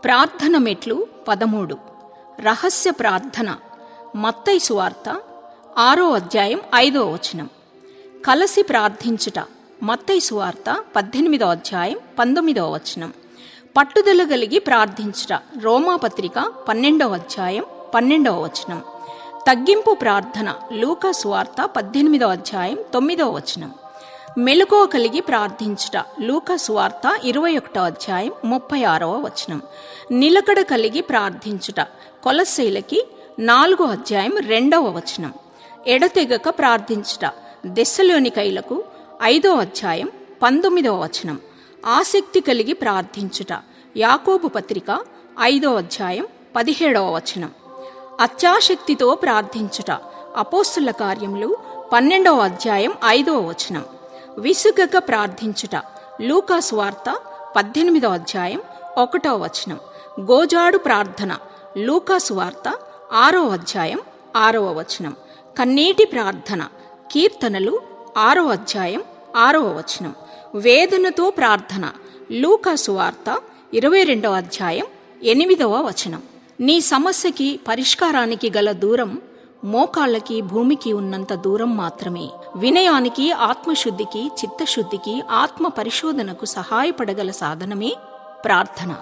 ప్రార్థన మెట్లు 13. రహస్య ప్రార్థన. మత్తయి సువార్త 6వ అధ్యాయం 5వ వచనం. కలసి ప్రార్థించుట. మత్తయి సువార్త 18వ అధ్యాయం 19వ వచనం. పట్టుదల కలిగి ప్రార్థించుట. రోమాపత్రిక 12వ అధ్యాయం 12వ వచనం. తగ్గింపు ప్రార్థన. లూకా సువార్త 18వ అధ్యాయం 9వ వచనం. మెలకువ కలిగి ప్రార్థించుట. లూకా సువార్త 21వ అధ్యాయం 36వ వచనం. నిలకడ కలిగి ప్రార్థించుట. కొలస్సీలకి 4వ అధ్యాయం 2వ వచనం. ఎడతెగక ప్రార్థించుట. దెస్సలోనికైలకు 5వ అధ్యాయం 19వ వచనం. ఆసక్తి కలిగి ప్రార్థించుట. యాకోబు పత్రిక 5వ అధ్యాయం 17వ వచనం. అత్యాశక్తితో ప్రార్థించుట. అపోస్తుల కార్యములు 12వ అధ్యాయం 5వ వచనం. విసుగక ప్రార్థించుట. లూకా సువార్త 18వ అధ్యాయం 1వ వచనం. గోజాడు ప్రార్థన. లూకా సువార్త 6వ అధ్యాయం 6వ వచనం. కన్నీటి ప్రార్థన. కీర్తనలు 6వ అధ్యాయం 6వ వచనం. వేదనతో ప్రార్థన. లూకా సువార్త 22వ అధ్యాయం 8వ వచనం. నీ సమస్యకి పరిష్కారానికి గల దూరం మోకాళ్ళకి భూమికి ఉన్నంత దూరం మాత్రమే. వినయానికి, ఆత్మశుద్ధికి, చిత్తశుద్ధికి, ఆత్మ పరిశోధనకు సహాయపడగల సాధనమే ప్రార్థన.